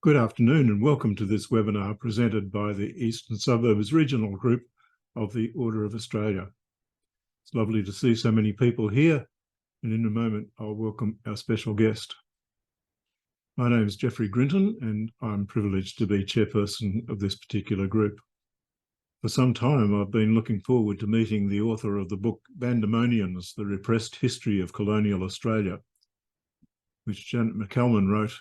Good afternoon and welcome to this webinar presented by the Eastern Suburbs Regional Group of the Order of Australia. It's lovely to see so many people here, and in a moment I'll welcome our special guest. My name is Jeffrey Grinton and I'm privileged to be chairperson of this particular group. For some time I've been looking forward to meeting the author of the book Bandemonians, The Repressed History of Colonial Australia, which Janet McCalman wrote,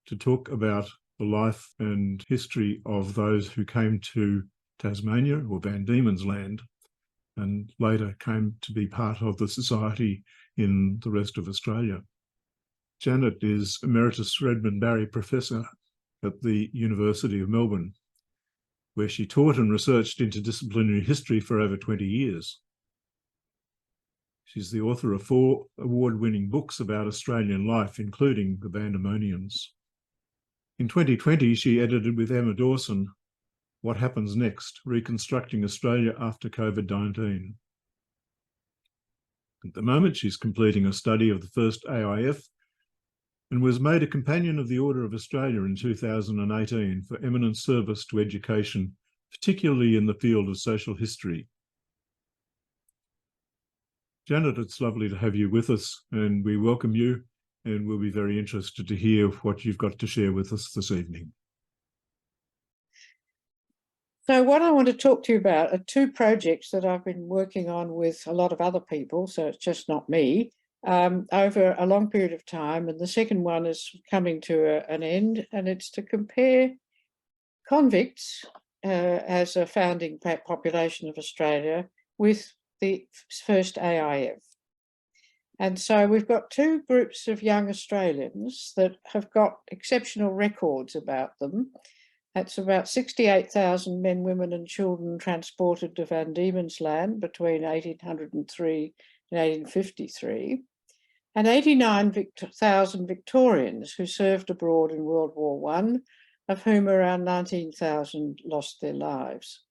to talk about the life and history of those who came to Tasmania, or Van Diemen's Land, and later came to be part of the society in the rest of Australia. Janet is Emeritus Redmond Barry Professor at the University of Melbourne, where she taught and researched interdisciplinary history for over 20 years. She's the author of 4 award-winning books about Australian life, including The Bandemonians. In 2020, she edited with Emma Dawson, What Happens Next? Reconstructing Australia After COVID-19. At the moment, she's completing a study of the First AIF and was made a Companion of the Order of Australia in 2018 for eminent service to education, particularly in the field of social history. Janet, it's lovely to have you with us, and we welcome you. And we'll be very interested to hear what you've got to share with us this evening. So what I want to talk to you about are 2 projects that I've been working on with a lot of other people, so it's just not me, over a long period of time. And the second one is coming to an end, and it's to compare convicts as a founding population of Australia with the First AIF. And so we've got 2 groups of young Australians that have got exceptional records about them. That's about 68,000 men, women and children transported to Van Diemen's Land between 1803 and 1853, and 89,000 Victorians who served abroad in World War I, of whom around 19,000 lost their lives.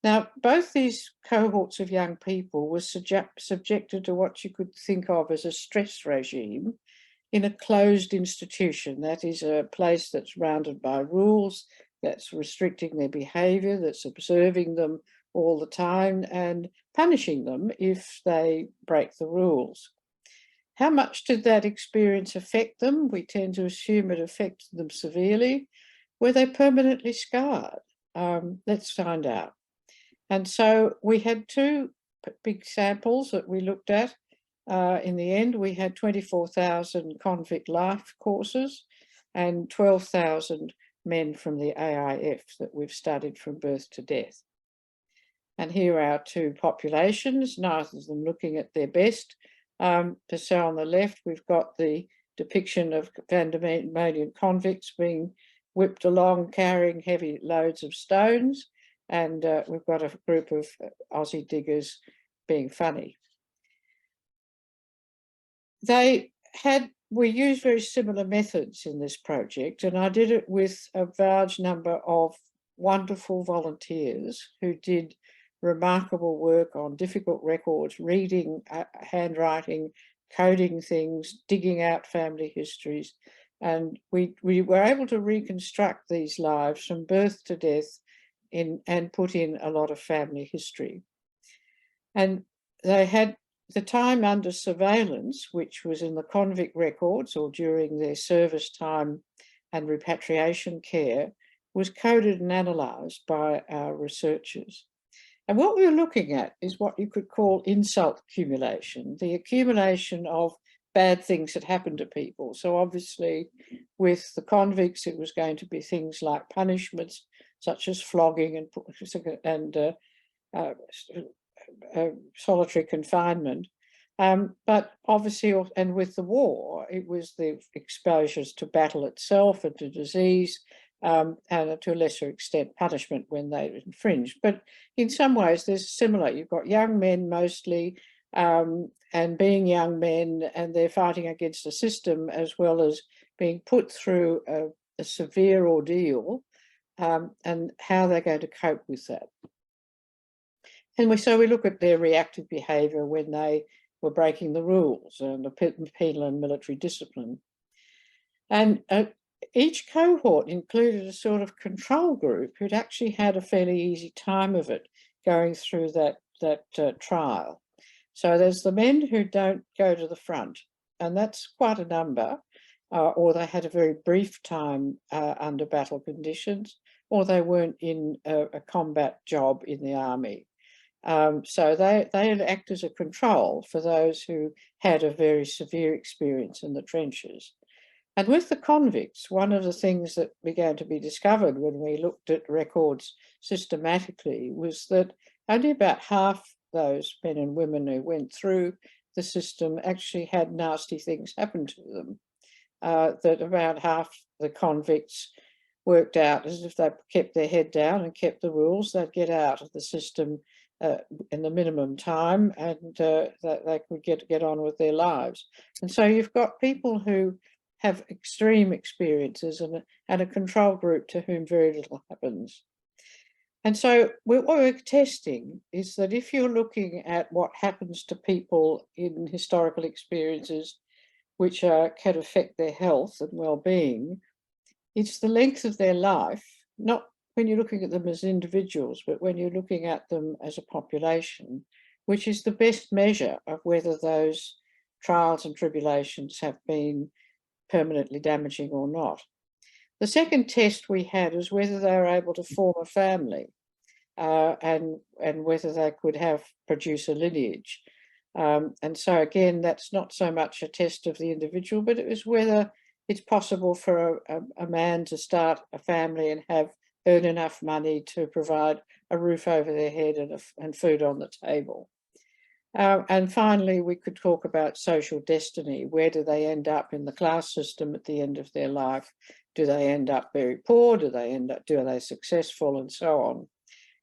Now, both these cohorts of young people were subjected to what you could think of as a stress regime in a closed institution. That is a place that's surrounded by rules, that's restricting their behaviour, that's observing them all the time and punishing them if they break the rules. How much did that experience affect them? We tend to assume it affected them severely. Were they permanently scarred? Let's find out. And so we had 2 big samples that we looked at. In the end, we had 24,000 convict life courses and 12,000 men from the AIF that we've studied from birth to death. And here are our 2 populations, neither of them looking at their best. So on the left, we've got the depiction of Vandemonian convicts being whipped along, carrying heavy loads of stones. And we've got a group of Aussie diggers being funny. We used very similar methods in this project, and I did it with a large number of wonderful volunteers who did remarkable work on difficult records, reading, handwriting, coding things, digging out family histories. And we were able to reconstruct these lives from birth to death and put in a lot of family history. And they had the time under surveillance, which was in the convict records or during their service time and repatriation care, was coded and analysed by our researchers. And what we were looking at is what you could call insult accumulation, the accumulation of bad things that happened to people. So obviously with the convicts, it was going to be things like punishments, such as flogging and solitary confinement. But obviously, and with the war, it was the exposures to battle itself and to disease, and to a lesser extent, punishment when they infringed. But in some ways, there's similar. You've got young men mostly, and being young men, and they're fighting against a system as well as being put through a severe ordeal. And how they're going to cope with that. And so we look at their reactive behaviour when they were breaking the rules and the penal and military discipline. And each cohort included a sort of control group who'd actually had a fairly easy time of it going through that trial. So there's the men who don't go to the front, and that's quite a number, or they had a very brief time under battle conditions, or they weren't in a combat job in the army. So they'd act as a control for those who had a very severe experience in the trenches. And with the convicts, one of the things that began to be discovered when we looked at records systematically was that only about half those men and women who went through the system actually had nasty things happen to them. That about half the convicts worked out as if they kept their head down and kept the rules, they'd get out of the system in the minimum time, and that they could get on with their lives. And so you've got people who have extreme experiences and a control group to whom very little happens. And so what we're testing is that if you're looking at what happens to people in historical experiences which can affect their health and well-being, it's the length of their life, not when you're looking at them as individuals, but when you're looking at them as a population, which is the best measure of whether those trials and tribulations have been permanently damaging or not. The second test we had was whether they were able to form a family and whether they could produce a lineage. And so again, that's not so much a test of the individual, but it was whether it's possible for a man to start a family and earn enough money to provide a roof over their head and food on the table. And finally, we could talk about social destiny. Where do they end up in the class system at the end of their life? Do they end up very poor? Are they successful, and so on?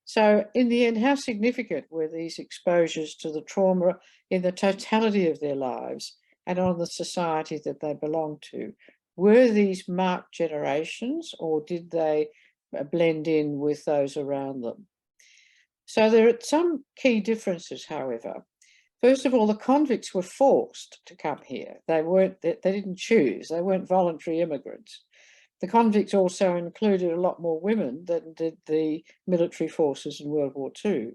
So in the end, how significant were these exposures to the trauma in the totality of their lives and on the society that they belonged to? Were these marked generations, or did they blend in with those around them? So there are some key differences, however. First of all, the convicts were forced to come here. They didn't choose. They weren't voluntary immigrants. The convicts also included a lot more women than did the military forces in World War II.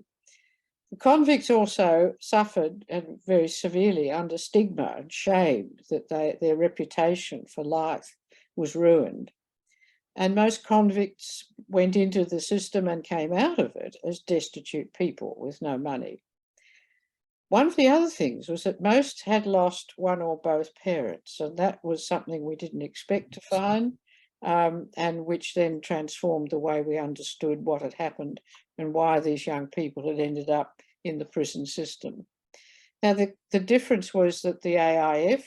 The convicts also suffered, and very severely, under stigma and shame, that their reputation for life was ruined. And most convicts went into the system and came out of it as destitute people with no money. One of the other things was that most had lost one or both parents, and that was something we didn't expect to find, and which then transformed the way we understood what had happened and why these young people had ended up in the prison system. Now, the difference was that the AIF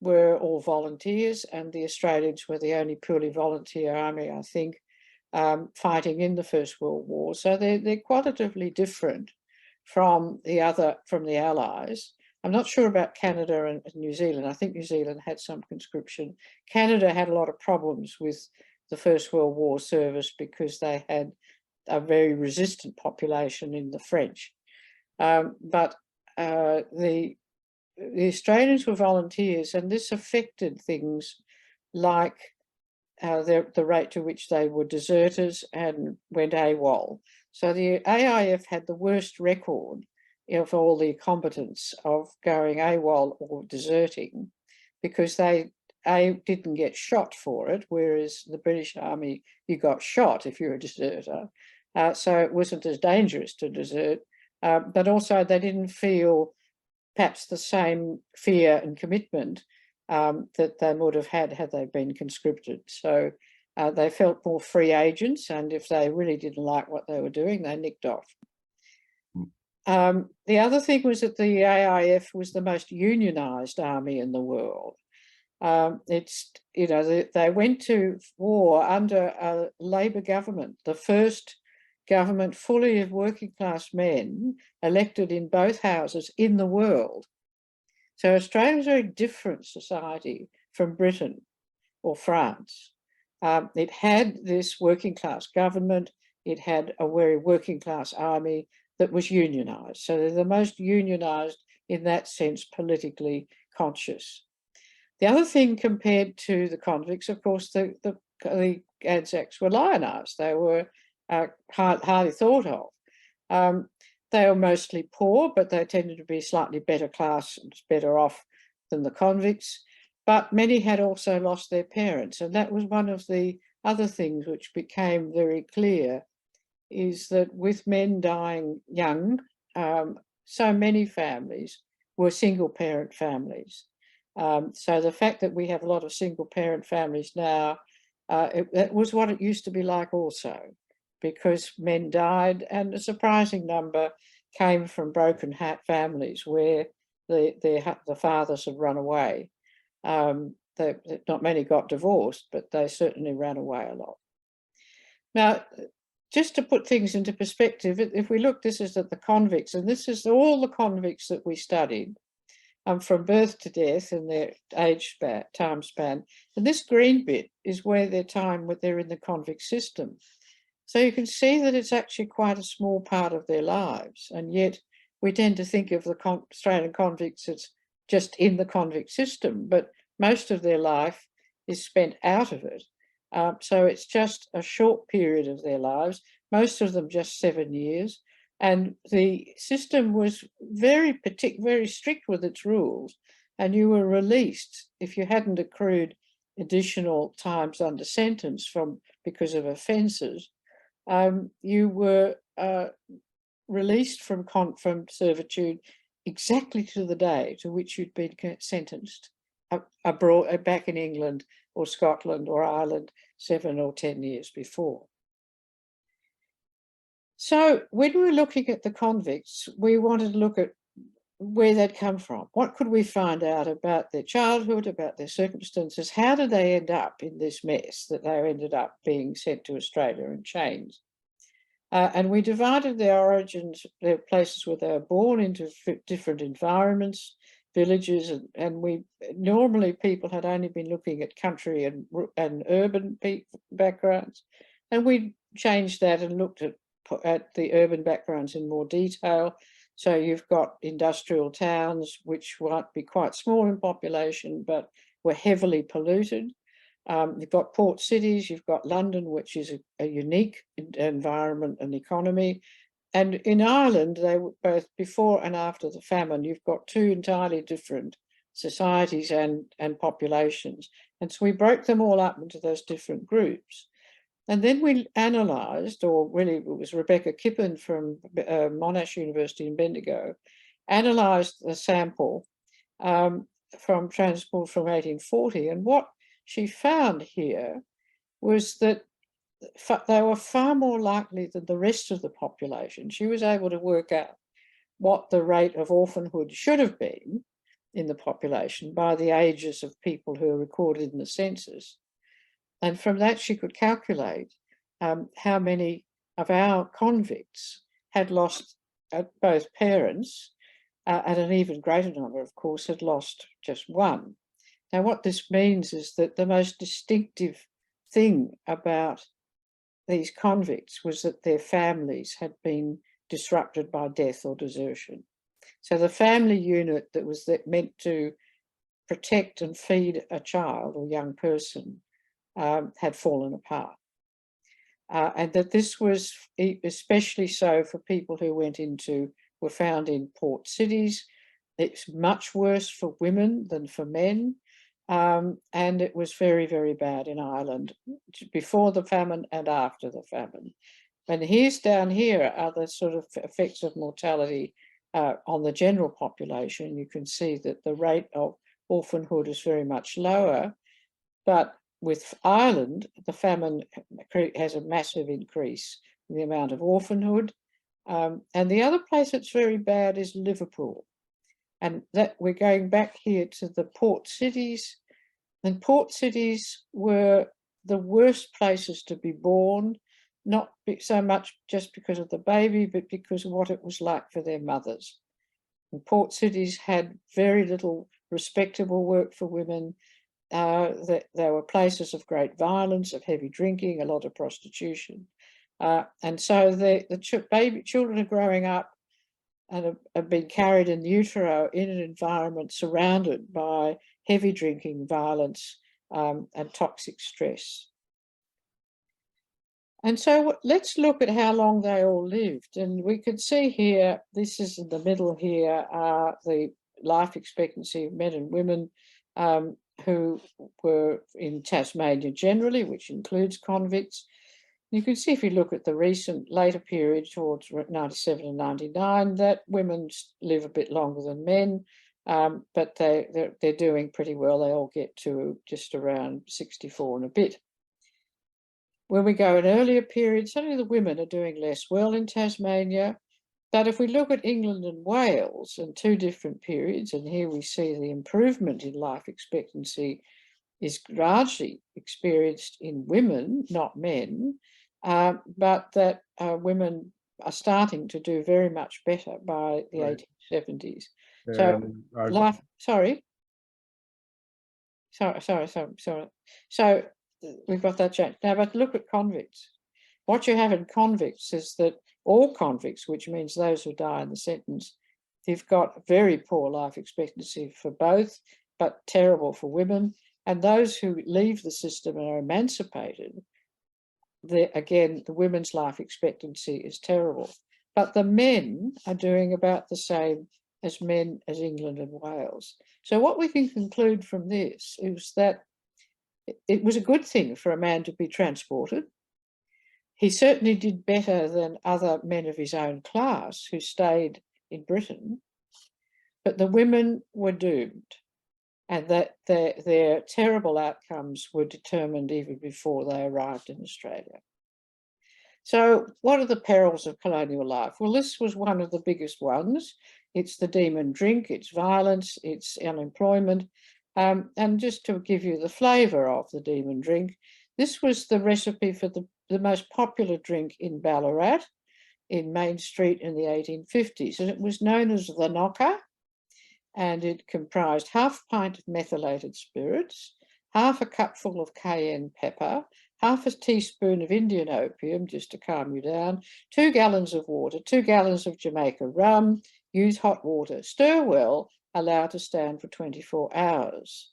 were all volunteers, and the Australians were the only purely volunteer army, I think, fighting in the First World War. So they're qualitatively different from the Allies. I'm not sure about Canada and New Zealand. I think New Zealand had some conscription. Canada had a lot of problems with the First World War service because they had a very resistant population in the French. But the Australians were volunteers, and this affected things like the rate to which they were deserters and went AWOL. So the AIF had the worst record of all the combatants of going AWOL or deserting, because they didn't get shot for it, whereas the British Army, you got shot if you're a deserter. So it wasn't as dangerous to desert, but also they didn't feel perhaps the same fear and commitment that they would have had they been conscripted. So they felt more free agents, and if they really didn't like what they were doing, they nicked off. The other thing was that the AIF was the most unionised army in the world. They went to war under a Labor government, the first government fully of working class men elected in both houses in the world. So Australia is a very different society from Britain or France. It had this working class government. It had a very working class army that was unionised. So they're the most unionised in that sense, politically conscious. The other thing compared to the convicts, of course, the Anzacs were lionised. They were highly thought of. They were mostly poor, but they tended to be slightly better class and better off than the convicts. But many had also lost their parents, and that was one of the other things which became very clear, is that with men dying young, so many families were single-parent families. So the fact that we have a lot of single-parent families now, it was what it used to be like also, because men died, and a surprising number came from broken families where the fathers had run away. Not many got divorced, but they certainly ran away a lot. Now, just to put things into perspective, if we look, this is at the convicts, and this is all the convicts that we studied, from birth to death in their time span. And this green bit is where they're in the convict system. So you can see that it's actually quite a small part of their lives, and yet we tend to think of the Australian convicts as just in the convict system, but most of their life is spent out of it. So it's just a short period of their lives, most of them just 7 years. And the system was very strict with its rules, and you were released if you hadn't accrued additional times under sentence because of offences. You were released from servitude exactly to the day to which you'd been sentenced abroad, back in England or Scotland or Ireland 7 or 10 years before. So when we were looking at the convicts, we wanted to look at where they'd come from. What could we find out about their childhood, about their circumstances? How did they end up in this mess that they ended up being sent to Australia in chains? And we divided their origins, their places where they were born, into different environments, villages, and normally people had only been looking at country and urban backgrounds, and we changed that and looked at the urban backgrounds in more detail. So you've got industrial towns, which might be quite small in population, but were heavily polluted. You've got port cities, you've got London, which is a unique environment and economy. And in Ireland, they were both before and after the famine, you've got two entirely different societies and populations. And so we broke them all up into those different groups. And then we analysed, or really it was Rebecca Kippen from Monash University in Bendigo, analysed the sample from transport from 1840. And what she found here was that they were far more likely than the rest of the population. She was able to work out what the rate of orphanhood should have been in the population by the ages of people who are recorded in the census. And from that, she could calculate how many of our convicts had lost both parents, and an even greater number, of course, had lost just one. Now, what this means is that the most distinctive thing about these convicts was that their families had been disrupted by death or desertion. So the family unit that was meant to protect and feed a child or young person had fallen apart. And that this was especially so for people who were found in port cities. It's much worse for women than for men. And it was very, very bad in Ireland before the famine and after the famine. And down here are the sort of effects of mortality on the general population. You can see that the rate of orphanhood is very much lower, but with Ireland, the famine has a massive increase in the amount of orphanhood. And the other place that's very bad is Liverpool. And that we're going back here to the port cities. And port cities were the worst places to be born, not so much just because of the baby, but because of what it was like for their mothers. And port cities had very little respectable work for women. There were places of great violence, of heavy drinking, a lot of prostitution. And so the children are growing up and have been carried in utero in an environment surrounded by heavy drinking, violence, and toxic stress. And so let's look at how long they all lived. And we could see here, this is in the middle here, the life expectancy of men and women who were in Tasmania generally, which includes convicts. You can see if you look at the recent later period towards 97 and 99, that women live a bit longer than men, but they're doing pretty well. They all get to just around 64 and a bit. When we go in earlier periods, certainly the women are doing less well in Tasmania. But if we look at England and Wales in two different periods, and here we see the improvement in life expectancy is largely experienced in women, not men, but that women are starting to do very much better by the 1870s. So, sorry. So we've got that change. Now, but look at convicts. What you have in convicts is that all convicts, which means those who die in the sentence, they've got very poor life expectancy for both, but terrible for women. And those who leave the system and are emancipated, again, the women's life expectancy is terrible. But the men are doing about the same as men as England and Wales. So what we can conclude from this is that it was a good thing for a man to be transported. He certainly did better than other men of his own class who stayed in Britain, but the women were doomed, and that their terrible outcomes were determined even before they arrived in Australia. So what are the perils of colonial life? Well, this was one of the biggest ones. It's the demon drink, it's violence, it's unemployment. And just to give you the flavour of the demon drink, this was the recipe for the most popular drink in Ballarat, in Main Street in the 1850s. And it was known as the knocker, and it comprised half a pint of methylated spirits, half a cupful of cayenne pepper, half a teaspoon of Indian opium, just to calm you down, 2 gallons of water, 2 gallons of Jamaica rum, use hot water, stir well, allow to stand for 24 hours.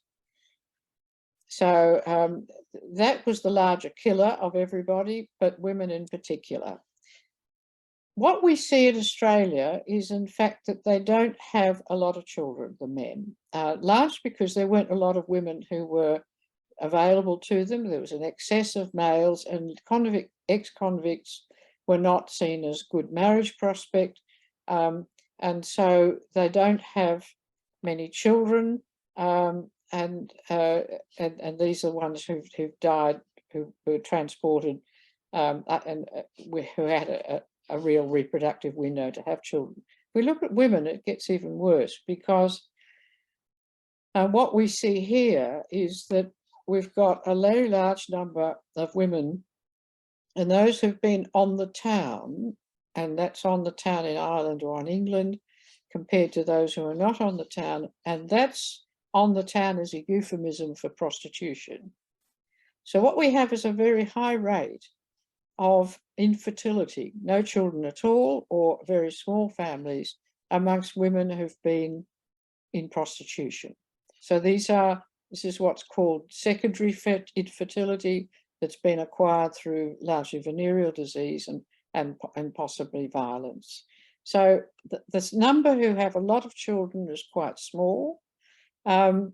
So that was the larger killer of everybody, but women in particular. What we see in Australia is, in fact, that they don't have a lot of children, the men, largely because there weren't a lot of women who were available to them. There was an excess of males, and ex-convicts were not seen as good marriage prospect, and so they don't have many children, and these are ones who've died, who were transported, and who had a real reproductive window to have children. If we look at women, it gets even worse, because what we see here is that we've got a very large number of women, and those who've been on the town, and that's on the town in Ireland or in England, compared to those who are not on the town, and that's on the town as a euphemism for prostitution. So what we have is a very high rate of infertility, no children at all, or very small families amongst women who've been in prostitution. So this is what's called secondary infertility that's been acquired through largely venereal disease and possibly violence. So this number who have a lot of children is quite small, and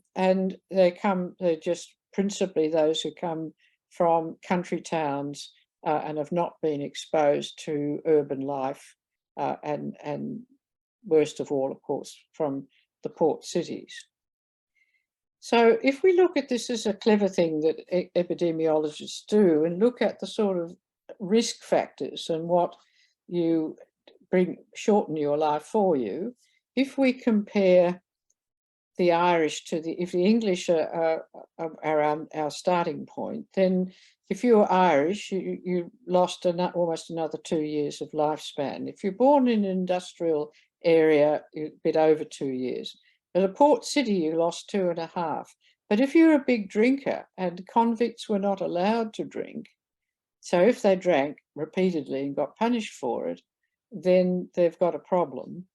they're just principally those who come from country towns and have not been exposed to urban life, and worst of all, of course, from the port cities. So if we look at this as a clever thing that epidemiologists do, and look at the sort of risk factors and what you shorten your life for you, if we compare the Irish to if the English are our starting point, then if you were Irish, you lost almost another 2 years of lifespan. If you're born in an industrial area, a bit over 2 years. At a port city, you lost 2.5. But if you're a big drinker, and convicts were not allowed to drink, so if they drank repeatedly and got punished for it, then they've got a problem.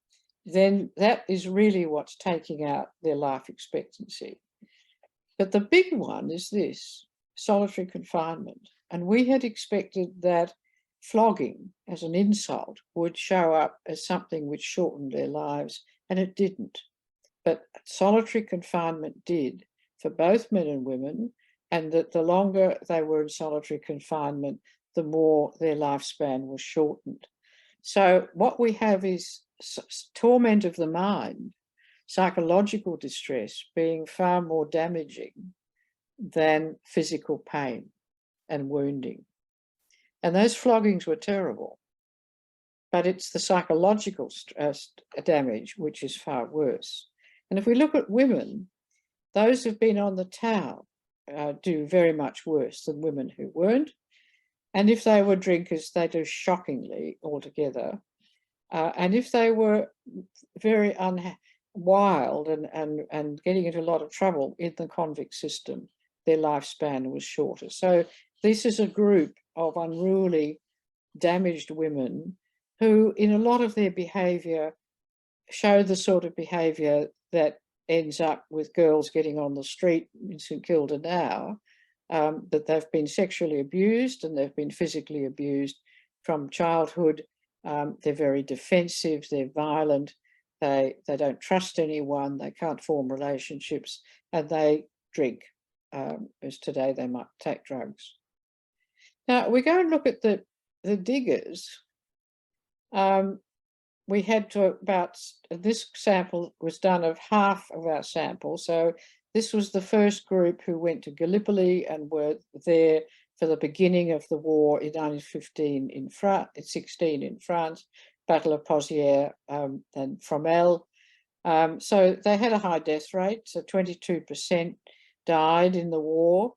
then that is really what's taking out their life expectancy. But the big one is this, solitary confinement. And we had expected that flogging as an insult would show up as something which shortened their lives, and it didn't. But solitary confinement did for both men and women, and that the longer they were in solitary confinement, the more their lifespan was shortened. So what we have is torment of the mind, psychological distress being far more damaging than physical pain and wounding. And those floggings were terrible, but it's the psychological damage which is far worse. And if we look at women, those who've been on the town do very much worse than women who weren't. And if they were drinkers, they do shockingly altogether. And if they were very wild and getting into a lot of trouble in the convict system, their lifespan was shorter. So this is a group of unruly, damaged women who, in a lot of their behaviour, show the sort of behaviour that ends up with girls getting on the street in St Kilda now, that they've been sexually abused and they've been physically abused from childhood. They're very defensive, they're violent, they don't trust anyone, they can't form relationships, and they drink, as today they might take drugs. Now, we go and look at the diggers. We had to this sample was done of half of our sample. So this was the first group who went to Gallipoli and were there for the beginning of the war in 1915 in France, 16 in France, Battle of Pozières and Fromelles. So they had a high death rate, so 22% died in the war.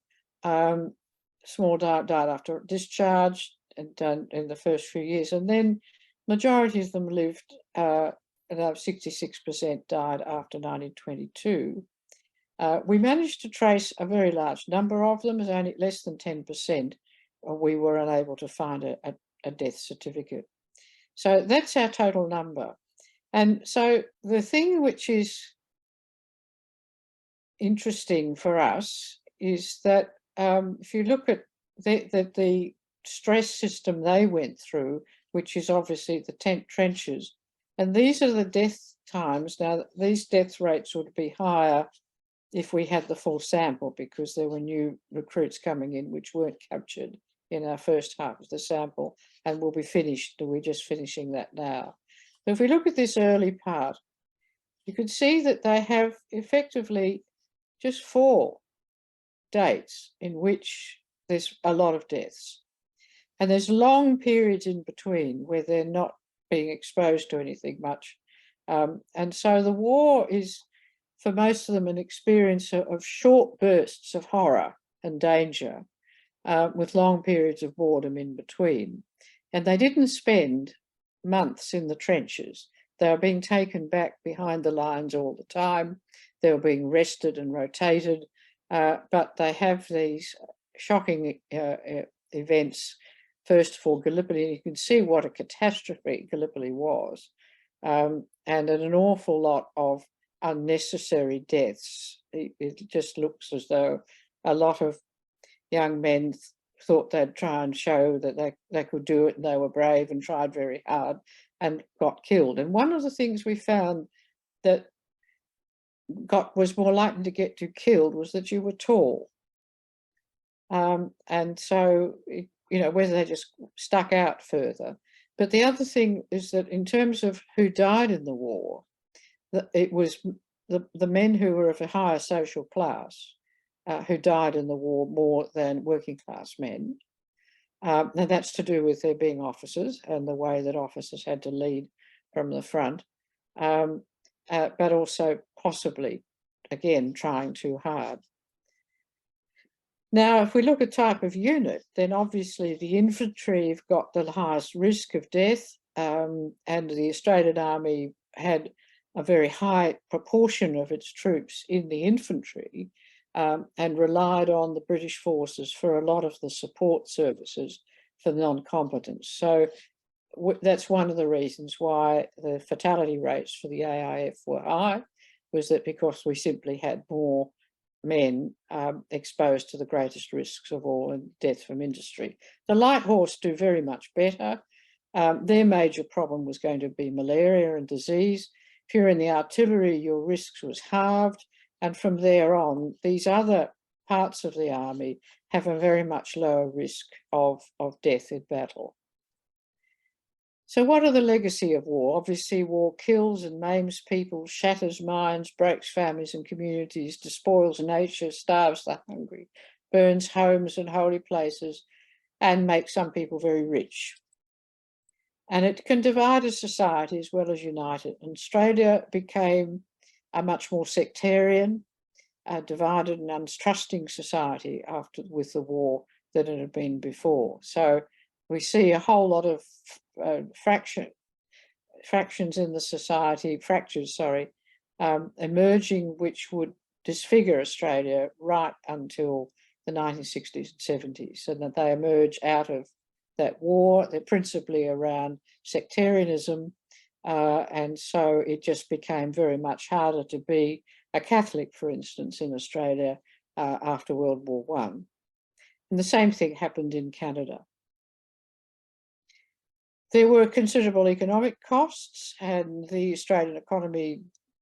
Small died after discharge and in the first few years, and then majority of them lived, about 66% died after 1922. We managed to trace a very large number of them, as only less than 10% we were unable to find a death certificate. So that's our total number. And so the thing which is interesting for us is that if you look at the stress system they went through, which is obviously the tent trenches, and these are the death times. Now, these death rates would be higher if we had the full sample, because there were new recruits coming in which weren't captured in our first half of the sample, and will be finished. We're just finishing that now. So if we look at this early part, you can see that they have effectively just 4 dates in which there's a lot of deaths. And there's long periods in between where they're not being exposed to anything much. And so the war is, for most of them, an experience of short bursts of horror and danger, with long periods of boredom in between. And they didn't spend months in the trenches. They were being taken back behind the lines all the time. They were being rested and rotated. But they have these shocking events. First of all, Gallipoli, you can see what a catastrophe Gallipoli was, and an awful lot of unnecessary deaths. It just looks as though a lot of young men thought they'd try and show that they could do it, and they were brave and tried very hard and got killed. And one of the things we found that was more likely to get you killed was that you were tall. And so, whether they just stuck out further. But the other thing is that in terms of who died in the war, it was the men who were of a higher social class who died in the war more than working class men. And that's to do with there being officers and the way that officers had to lead from the front, but also possibly, again, trying too hard. Now, if we look at type of unit, then obviously the infantry have got the highest risk of death, and the Australian Army had a very high proportion of its troops in the infantry, and relied on the British forces for a lot of the support services for non-combatants. So that's one of the reasons why the fatality rates for the AIF were high, was that because we simply had more men exposed to the greatest risks of all, and death from industry. The light horse do very much better. Their major problem was going to be malaria and disease. If you're in the artillery, your risks was halved. And from there on, these other parts of the army have a very much lower risk of death in battle. So what are the legacy of war? Obviously, war kills and maims people, shatters minds, breaks families and communities, despoils nature, starves the hungry, burns homes and holy places, and makes some people very rich. And it can divide a society as well as unite it. And Australia became a much more sectarian, divided and untrusting society with the war than it had been before. So we see a whole lot of fractures in the society, emerging, which would disfigure Australia right until the 1960s and 70s, and that they emerge out of that war. They're principally around sectarianism, and so it just became very much harder to be a Catholic, for instance, in Australia after World War I. And the same thing happened in Canada. There were considerable economic costs, and the Australian economy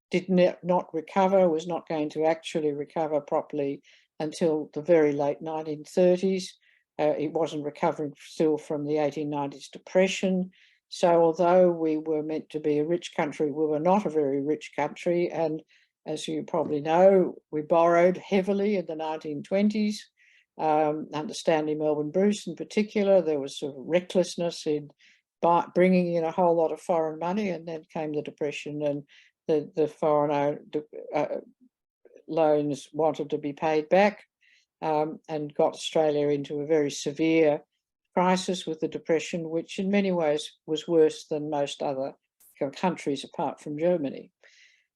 did not recover, was not going to actually recover properly until the very late 1930s. It wasn't recovering still from the 1890s depression. So although we were meant to be a rich country, we were not a very rich country. And as you probably know, we borrowed heavily in the 1920s. Under Stanley Melbourne Bruce in particular, there was sort of recklessness in bringing in a whole lot of foreign money, and then came the depression, and the foreign loans wanted to be paid back, and got Australia into a very severe crisis with the depression, which in many ways was worse than most other countries apart from Germany.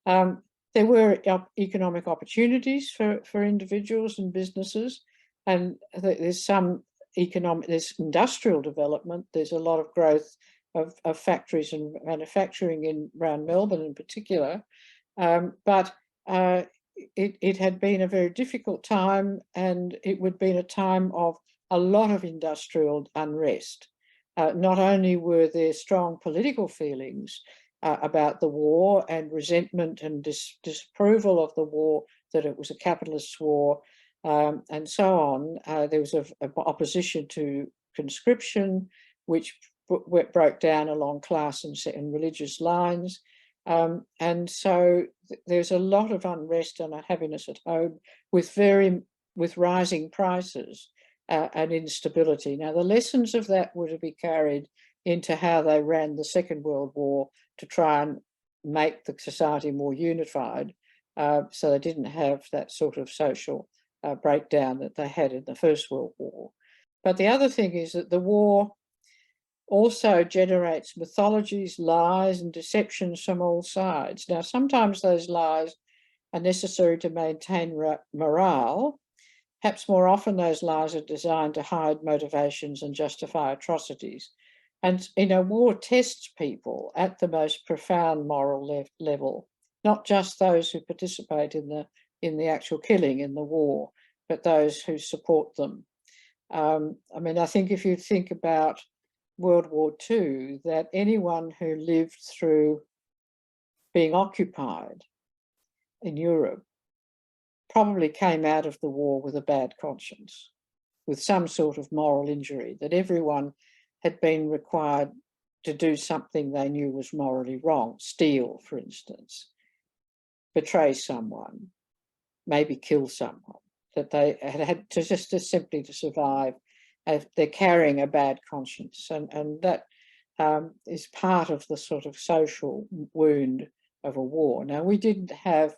There were economic opportunities for individuals and businesses, and there's industrial development. There's a lot of growth of factories and manufacturing around Melbourne in particular, but it had been a very difficult time, and it would have been a time of a lot of industrial unrest. Not only were there strong political feelings about the war and resentment and disapproval of the war, that it was a capitalist war, and so on. There was an opposition to conscription, which broke down along class and religious lines. And so there's a lot of unrest and unhappiness at home with rising prices and instability. Now, the lessons of that were to be carried into how they ran the Second World War to try and make the society more unified, so they didn't have that sort of social breakdown that they had in the First World War. But the other thing is that the war also generates mythologies, lies, and deceptions from all sides. Now, sometimes those lies are necessary to maintain morale. Perhaps more often those lies are designed to hide motivations and justify atrocities. And, war tests people at the most profound moral level, not just those who participate in the actual killing in the war, but those who support them. I think if you think about World War II, that anyone who lived through being occupied in Europe probably came out of the war with a bad conscience, with some sort of moral injury, that everyone had been required to do something they knew was morally wrong, steal, for instance, betray someone, maybe kill someone, that they had to just simply to survive. They're carrying a bad conscience, and that is part of the sort of social wound of a war. Now, we didn't have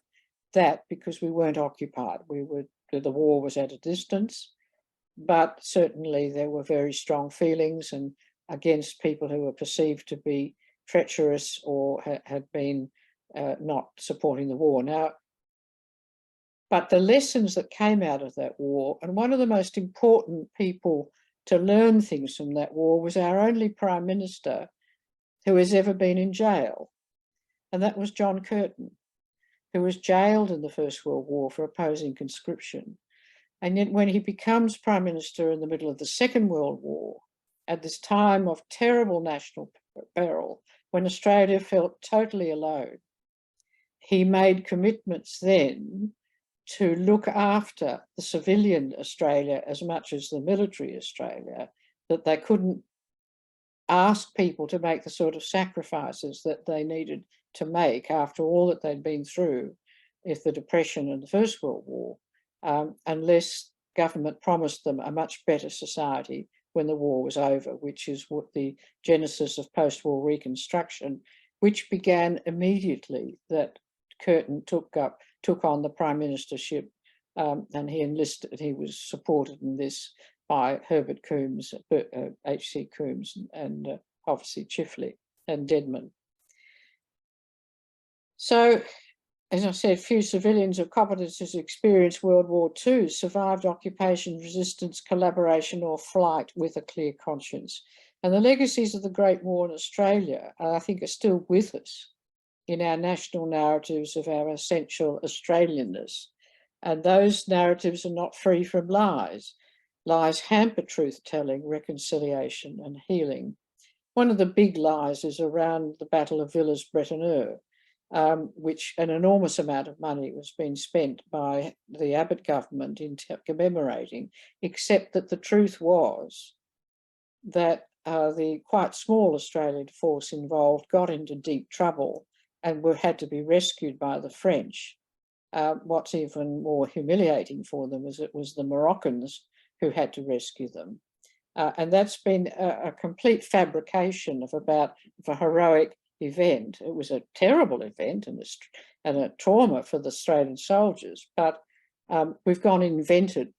that because we weren't occupied. The war was at a distance, but certainly there were very strong feelings and against people who were perceived to be treacherous or had been not supporting the war. Now, but the lessons that came out of that war, and one of the most important people to learn things from that war was our only Prime Minister, who has ever been in jail, and that was John Curtin, who was jailed in the First World War for opposing conscription. And yet when he becomes Prime Minister in the middle of the Second World War, at this time of terrible national peril, when Australia felt totally alone, he made commitments then to look after the civilian Australia as much as the military Australia, that they couldn't ask people to make the sort of sacrifices that they needed to make after all that they'd been through with the Depression and the First World War, unless government promised them a much better society when the war was over, which is what the genesis of post-war reconstruction, which began immediately that Curtin took on the prime ministership, and he was supported in this by Herbert Coombs, H.C. Coombs, and obviously Chifley and Redmond. So, as I said, few civilians of competences experienced World War II, survived occupation, resistance, collaboration, or flight with a clear conscience. And the legacies of the Great War in Australia, I think, are still with us in our national narratives of our essential Australianness. And those narratives are not free from lies. Lies hamper truth-telling, reconciliation, and healing. One of the big lies is around the Battle of Villers-Bretonneux, which an enormous amount of money was being spent by the Abbott government in commemorating, except that the truth was that the quite small Australian force involved got into deep trouble and had to be rescued by the French. What's even more humiliating for them is it was the Moroccans who had to rescue them. And that's been a complete fabrication of a heroic event. It was a terrible event and a trauma for the Australian soldiers, but we've gone and invented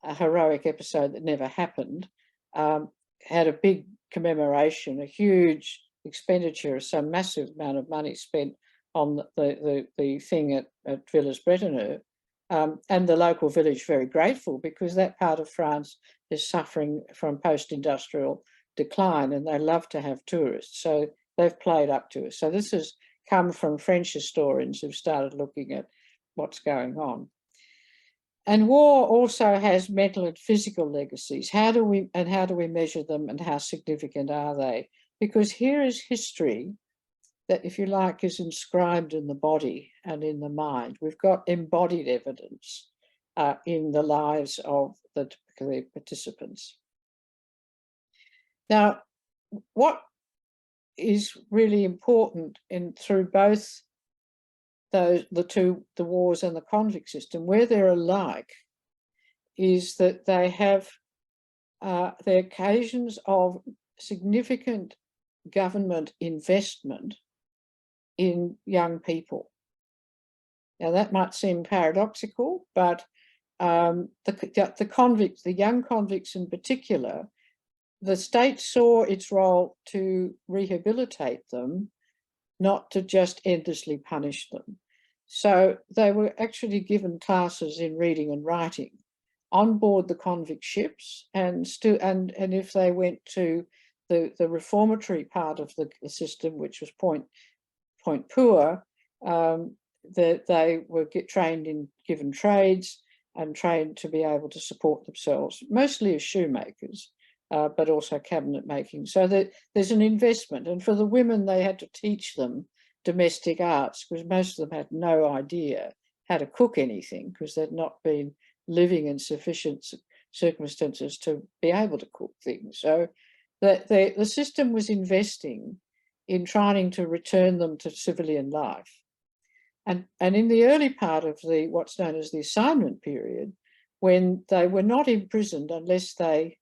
a heroic episode that never happened, had a big commemoration, a huge expenditure, some massive amount of money spent on the thing at Villers-Bretonneux, and the local village very grateful because that part of France is suffering from post-industrial decline and they love to have tourists. So they've played up to us. So this has come from French historians who've started looking at what's going on. And war also has mental and physical legacies. How do we measure them and how significant are they? Because here is history that, if you like, is inscribed in the body and in the mind. We've got embodied evidence in the lives of the participants. Now, what is really important through both the wars and the convict system, where they're alike, is that they have the occasions of significant government investment in young people. Now that might seem paradoxical, but the young convicts in particular, the state saw its role to rehabilitate them, not to just endlessly punish them. So they were actually given classes in reading and writing on board the convict ships, and if they went to the reformatory part of the system, which was Point Poor, that they were given trades and trained to be able to support themselves, mostly as shoemakers, but also cabinet making. So that there's an investment. And for the women, they had to teach them domestic arts because most of them had no idea how to cook anything because they'd not been living in sufficient circumstances to be able to cook things. So the system was investing in trying to return them to civilian life. And in the early part of what's known as the assignment period, when they were not imprisoned unless they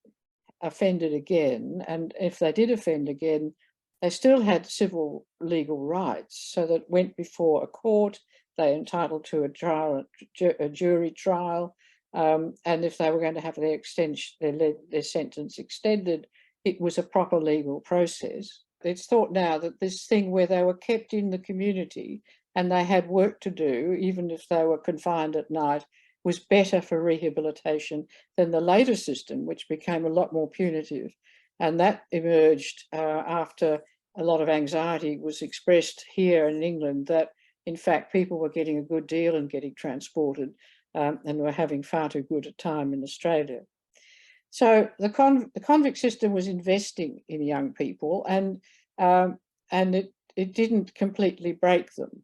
offended again, and if they did offend again, they still had civil legal rights, so that went before a court, they entitled to a jury trial, and if they were going to have their sentence extended, it was a proper legal process. It's thought now that this thing where they were kept in the community and they had work to do, even if they were confined at night, was better for rehabilitation than the later system, which became a lot more punitive. And that emerged after a lot of anxiety was expressed here in England that, in fact, people were getting a good deal and getting transported and were having far too good a time in Australia. So the convict system was investing in young people, and it didn't completely break them.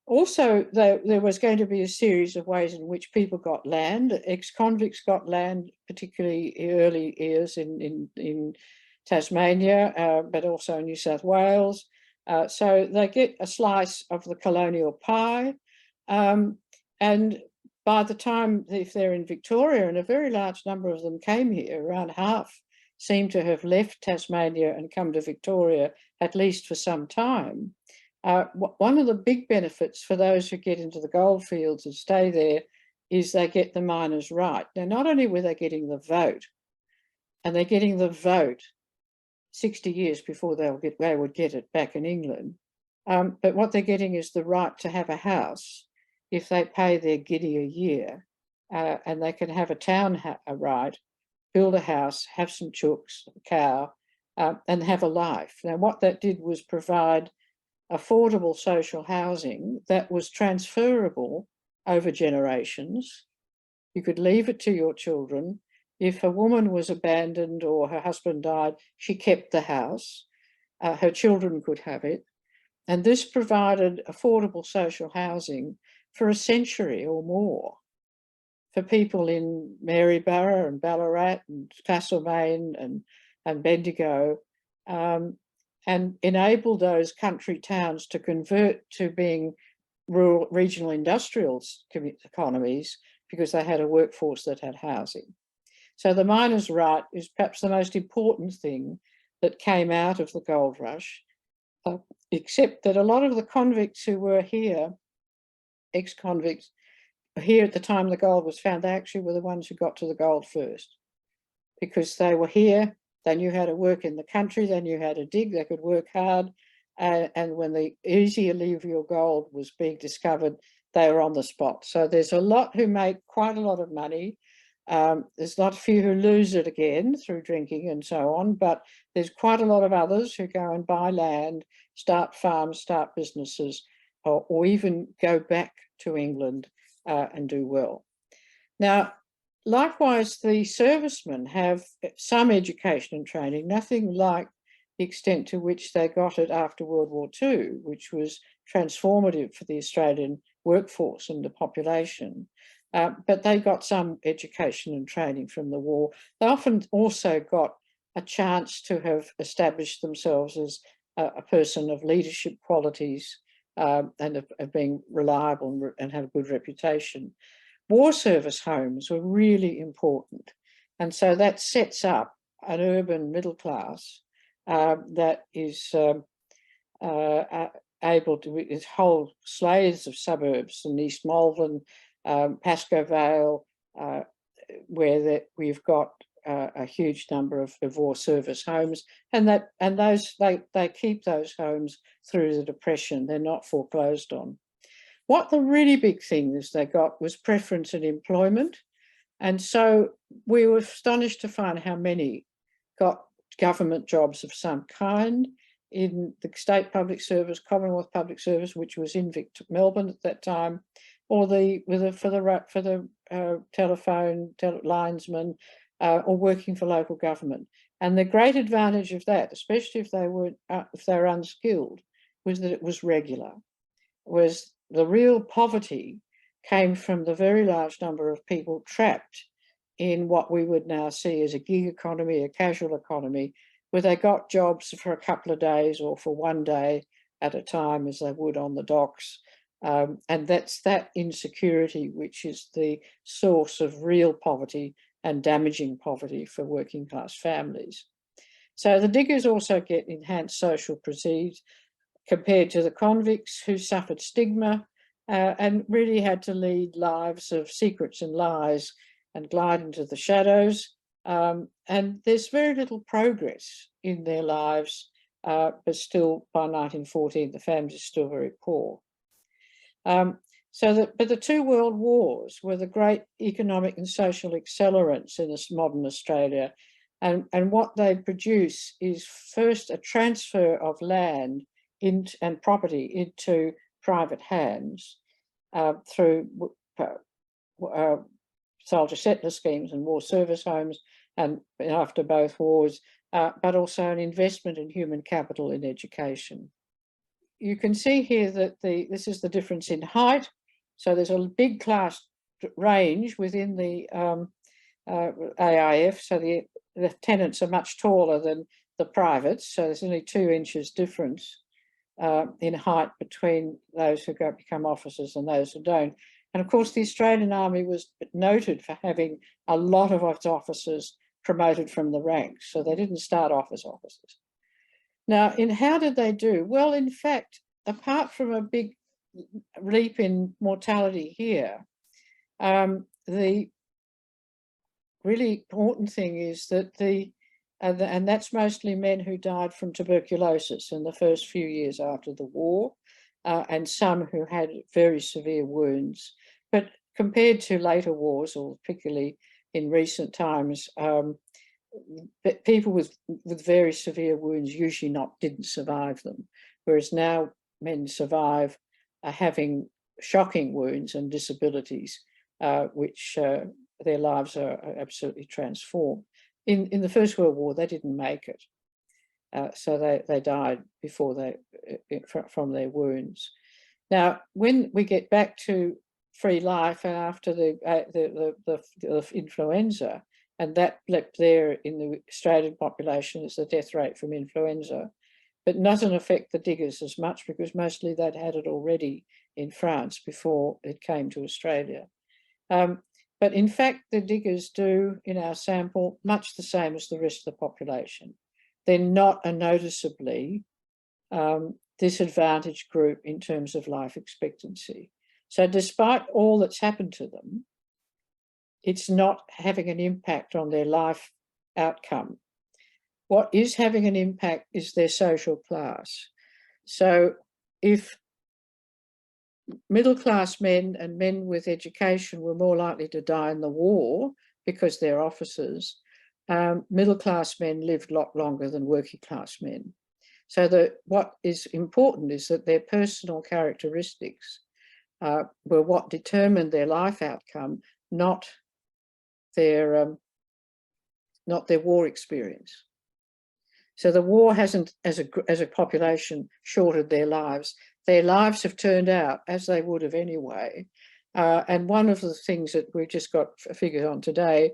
Also, there was going to be a series of ways in which people got land. Ex-convicts got land, particularly early years in Tasmania, but also New South Wales. So they get a slice of the colonial pie. And by the time, if they're in Victoria, and a very large number of them came here, around half seem to have left Tasmania and come to Victoria, at least for some time. One of the big benefits for those who get into the goldfields and stay there is they get the miners' right. Now, not only were they getting the vote, and they're getting the vote 60 years before they would get it back in England, but what they're getting is the right to have a house if they pay their guinea a year, and they can have a town right, build a house, have some chooks, a cow, and have a life. Now, what that did was provide affordable social housing that was transferable over generations. You could leave it to your children. If a woman was abandoned or her husband died, she kept the house. Her children could have it. And this provided affordable social housing for a century or more for people in Maryborough and Ballarat and Castlemaine and Bendigo, and enable those country towns to convert to being rural regional industrial economies because they had a workforce that had housing. So the miners' right is perhaps the most important thing that came out of the gold rush, except that a lot of the convicts who were here, ex-convicts, here at the time the gold was found, they actually were the ones who got to the gold first because they were here. They knew how to work in the country, they knew how to dig, they could work hard, and when the easy alluvial gold was being discovered, they were on the spot. So there's a lot who make quite a lot of money. There's not a few who lose it again through drinking and so on, but there's quite a lot of others who go and buy land, start farms, start businesses, or even go back to England and do well. Now, likewise, the servicemen have some education and training, nothing like the extent to which they got it after World War II, which was transformative for the Australian workforce and the population. But they got some education and training from the war. They often also got a chance to have established themselves as a person of leadership qualities and of being reliable and have a good reputation. War service homes were really important. And so that sets up an urban middle class that is able to, its whole swathes of suburbs in East Malvern, Pascoe Vale, where we've got a huge number of war service homes, and those they keep those homes through the Depression. They're not foreclosed on. What the really big thing is they got was preference in employment. And so we were astonished to find how many got government jobs of some kind in the state public service, Commonwealth public service, which was in Melbourne at that time, or for the telephone linesman, or working for local government. And the great advantage of that, especially if they were unskilled, was that it was regular. Was the real poverty came from the very large number of people trapped in what we would now see as a gig economy, a casual economy, where they got jobs for a couple of days or for one day at a time, as they would on the docks. And that's that insecurity which is the source of real poverty and damaging poverty for working class families. So the diggers also get enhanced social proceeds compared to the convicts, who suffered stigma and really had to lead lives of secrets and lies and glide into the shadows. And there's very little progress in their lives, but still by 1914, the families are still very poor. But the two world wars were the great economic and social accelerants in this modern Australia. And what they produce is first a transfer of land and property into private hands through soldier settler schemes and war service homes, and after both wars, but also an investment in human capital in education. You can see here that this is the difference in height. So there's a big class range within the AIF. So the tenants are much taller than the privates. So there's only 2 inches difference in height between those who become officers and those who don't. And of course, the Australian Army was noted for having a lot of its officers promoted from the ranks. So they didn't start off as officers. Now, how did they do? Well, in fact, apart from a big leap in mortality here, the really important thing is that and that's mostly men who died from tuberculosis in the first few years after the war, and some who had very severe wounds. But compared to later wars, or particularly in recent times, people with very severe wounds usually didn't survive them, whereas now men survive having shocking wounds and disabilities, which their lives are absolutely transformed. In the First World War, they didn't make it, so they died before from their wounds. Now, when we get back to free life and after the influenza, and that leapt there in the Australian population is the death rate from influenza, but doesn't affect the diggers as much because mostly they'd had it already in France before it came to Australia. But in fact, the diggers do, in our sample, much the same as the rest of the population. They're not a noticeably disadvantaged group in terms of life expectancy. So despite all that's happened to them, it's not having an impact on their life outcome. What is having an impact is their social class. So if middle-class men and men with education were more likely to die in the war because they're officers, middle-class men lived a lot longer than working-class men. So what is important is that their personal characteristics were what determined their life outcome, not their war experience. So the war hasn't, as a population, shortened their lives. Their lives have turned out as they would have anyway. And one of the things that we've just got figures on today,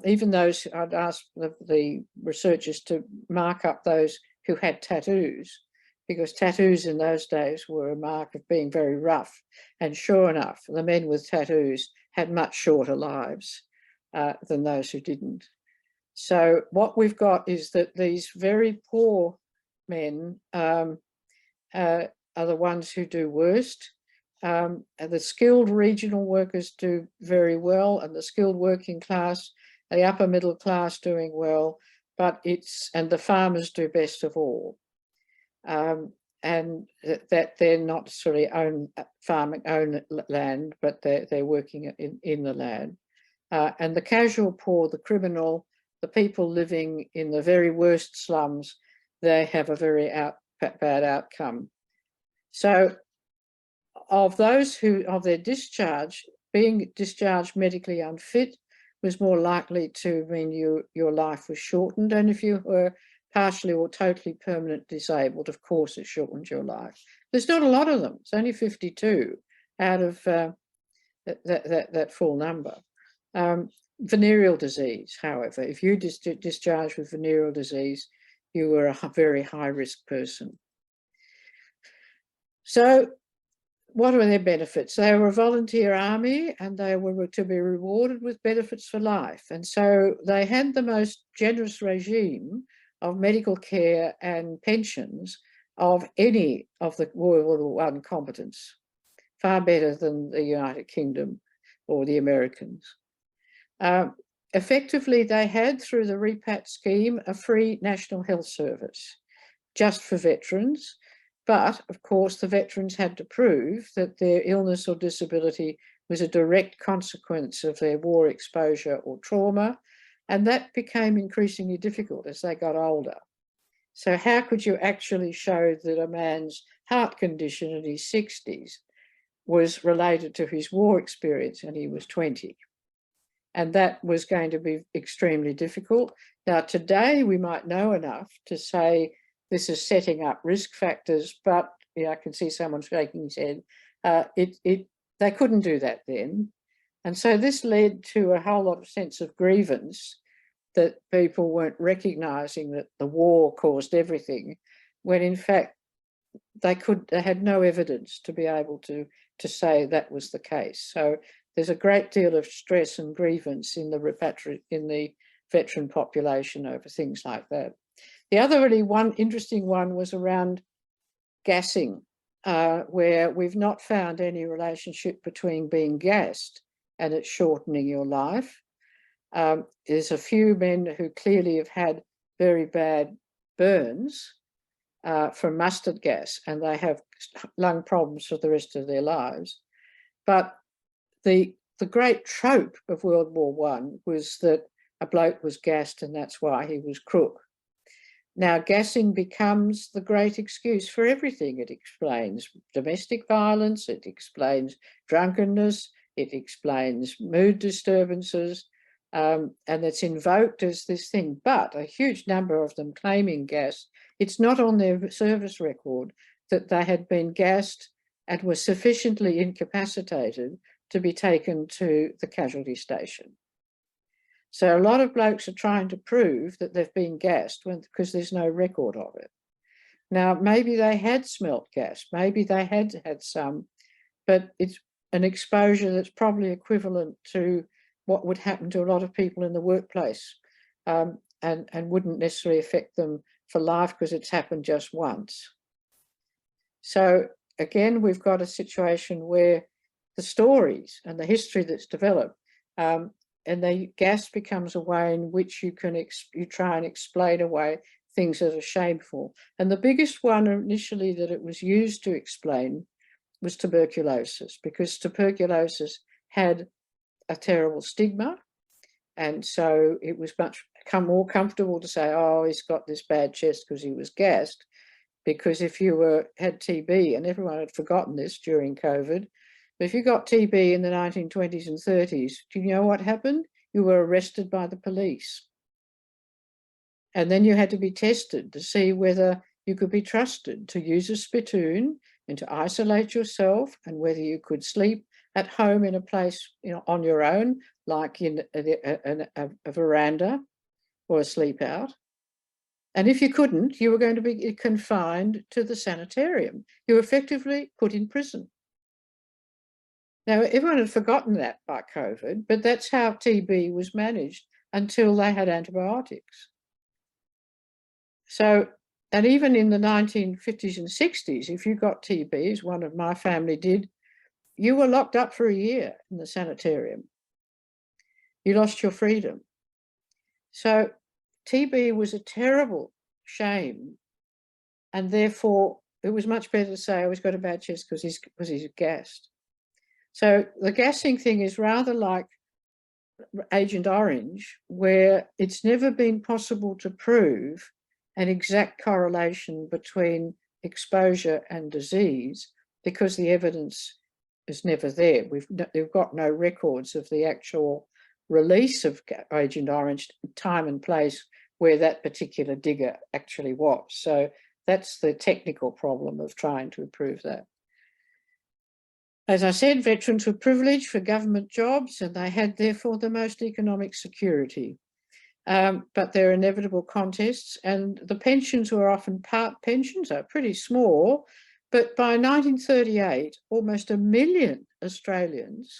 even those, I'd asked the researchers to mark up those who had tattoos, because tattoos in those days were a mark of being very rough. And sure enough, the men with tattoos had much shorter lives than those who didn't. So what we've got is that these very poor men are the ones who do worst. And the skilled regional workers do very well, and the skilled working class, the upper middle class doing well, and the farmers do best of all. And that they're not necessarily own land, but they're working in the land. And the casual poor, the criminal, the people living in the very worst slums, they have a very bad outcome. So of those who, of their discharge, being discharged medically unfit was more likely to mean your life was shortened. And if you were partially or totally permanent disabled, of course it shortened your life. There's not a lot of them. It's only 52 out of that full number. Venereal disease, however, if you discharged with venereal disease, you were a very high-risk person. So what are their benefits? They were a volunteer army and they were to be rewarded with benefits for life. And so they had the most generous regime of medical care and pensions of any of the World War I combatants, far better than the United Kingdom or the Americans. Effectively, they had, through the REPAT scheme, a free national health service just for veterans. But, of course, the veterans had to prove that their illness or disability was a direct consequence of their war exposure or trauma, And that became increasingly difficult as they got older. So how could you actually show that a man's heart condition in his 60s was related to his war experience and he was 20? And that was going to be extremely difficult. Now, today we might know enough to say this is setting up risk factors, but I can see someone shaking his head. They couldn't do that then. And so this led to a whole lot of sense of grievance that people weren't recognising that the war caused everything, when in fact they had no evidence to be able to say that was the case. So there's a great deal of stress and grievance in the veteran population over things like that. The other really interesting one was around gassing, where we've not found any relationship between being gassed and it shortening your life. There's a few men who clearly have had very bad burns from mustard gas, and they have lung problems for the rest of their lives. But the great trope of World War I was that a bloke was gassed and that's why he was crook. Now, gassing becomes the great excuse for everything. It explains domestic violence, it explains drunkenness, it explains mood disturbances, and it's invoked as this thing. But a huge number of them claiming gas, it's not on their service record that they had been gassed and were sufficiently incapacitated to be taken to the casualty station. So a lot of blokes are trying to prove that they've been gassed because there's no record of it. Now, maybe they had smelt gas, maybe they had had some, but it's an exposure that's probably equivalent to what would happen to a lot of people in the workplace, and wouldn't necessarily affect them for life because it's happened just once. So again, we've got a situation where the stories and the history that's developed, and the gas becomes a way in which you try and explain away things that are shameful. And the biggest one initially that it was used to explain was tuberculosis, because tuberculosis had a terrible stigma. And so it was much more comfortable to say, oh, he's got this bad chest because he was gassed. Because if you had TB, and everyone had forgotten this during COVID, but if you got TB in the 1920s and 30s, do you know what happened? You were arrested by the police. And then you had to be tested to see whether you could be trusted to use a spittoon and to isolate yourself, and whether you could sleep at home in a place, on your own, like in a veranda or a sleep out. And if you couldn't, you were going to be confined to the sanitarium. You were effectively put in prison. Now, everyone had forgotten that by COVID, but that's how TB was managed until they had antibiotics. So, and even in the 1950s and 60s, if you got TB, as one of my family did, you were locked up for a year in the sanitarium. You lost your freedom. So TB was a terrible shame, and therefore it was much better to say, oh, he's got a bad chest because he's gassed. So the gassing thing is rather like Agent Orange, where it's never been possible to prove an exact correlation between exposure and disease because the evidence is never there. We've got no records of the actual release of Agent Orange, time and place where that particular digger actually was. So that's the technical problem of trying to prove that. As I said, veterans were privileged for government jobs, and they had therefore the most economic security. But there are inevitable contests, and the pensions were often part pensions, are pretty small. But by 1938, almost 1 million Australians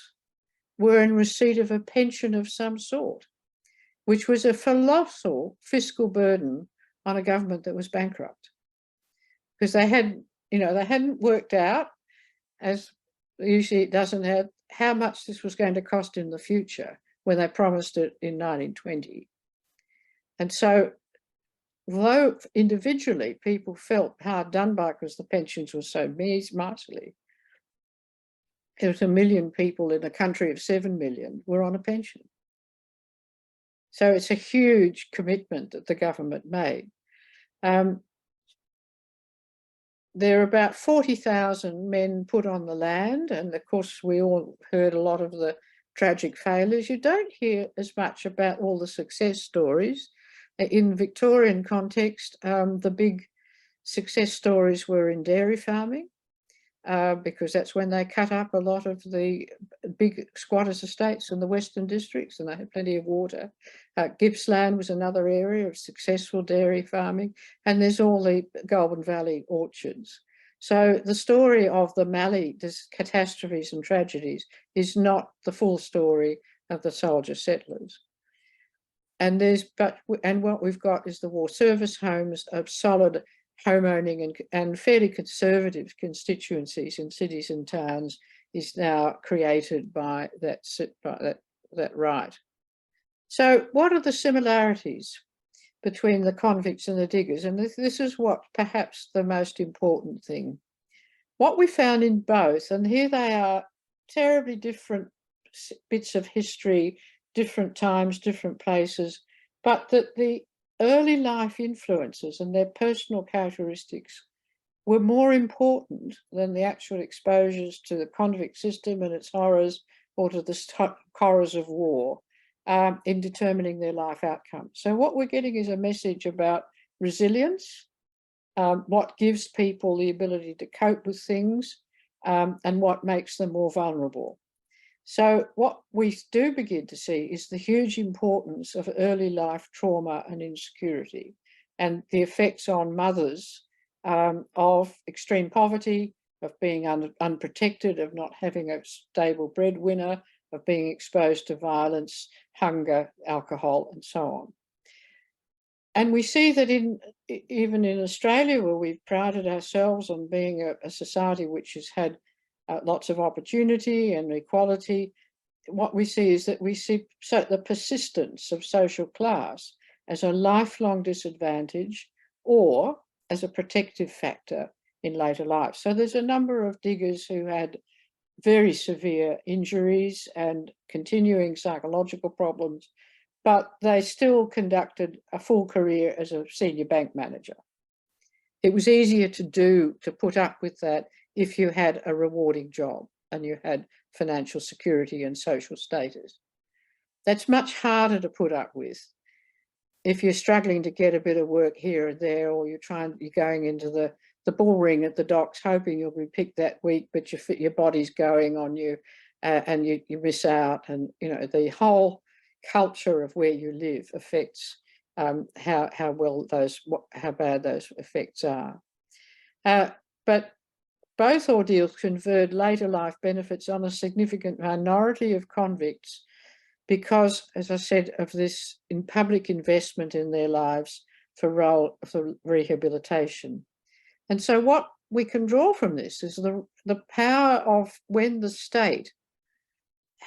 were in receipt of a pension of some sort, which was a colossal fiscal burden on a government that was bankrupt, because they hadn't worked out, as usually it doesn't have, how much this was going to cost in the future when they promised it in 1920. And so, although individually people felt hard done by because the pensions were so miserly, there was 1 million people in a country of 7 million were on a pension. So it's a huge commitment that the government made. There are about 40,000 men put on the land, and of course we all heard a lot of the tragic failures. You don't hear as much about all the success stories. In Victorian context, the big success stories were in dairy farming, because that's when they cut up a lot of the big squatters' estates in the Western districts, and they had plenty of water. Gippsland was another area of successful dairy farming, and there's all the Goulburn Valley orchards. So the story of the Mallee catastrophes and tragedies is not the full story of the soldier settlers. And what we've got is the war service homes of solid homeowning and fairly conservative constituencies in cities and towns is now created by that right. So what are the similarities between the convicts and the diggers? And this is what perhaps the most important thing. What we found in both, and here they are, terribly different bits of history, different times, different places, but that the early life influences and their personal characteristics were more important than the actual exposures to the convict system and its horrors, or to the horrors of war, in determining their life outcome. So what we're getting is a message about resilience, what gives people the ability to cope with things, and what makes them more vulnerable. So what we do begin to see is the huge importance of early life trauma and insecurity, and the effects on mothers of extreme poverty, of being unprotected, of not having a stable breadwinner, of being exposed to violence, hunger, alcohol, and so on. And we see that even in Australia, where we've prided ourselves on being a society which has had lots of opportunity and equality, what we see is that we see the persistence of social class as a lifelong disadvantage or as a protective factor in later life. So there's a number of diggers who had very severe injuries and continuing psychological problems, but they still conducted a full career as a senior bank manager. It was easier to put up with that if you had a rewarding job and you had financial security and social status. That's much harder to put up with if you're struggling to get a bit of work here and there, or you're going into the bull ring at the docks hoping you'll be picked that week, but your body's going on you, and you miss out. And the whole culture of where you live affects how bad those effects are. But both ordeals conferred later life benefits on a significant minority of convicts because, as I said, of this public investment in their lives for rehabilitation. And so what we can draw from this is the power of when the state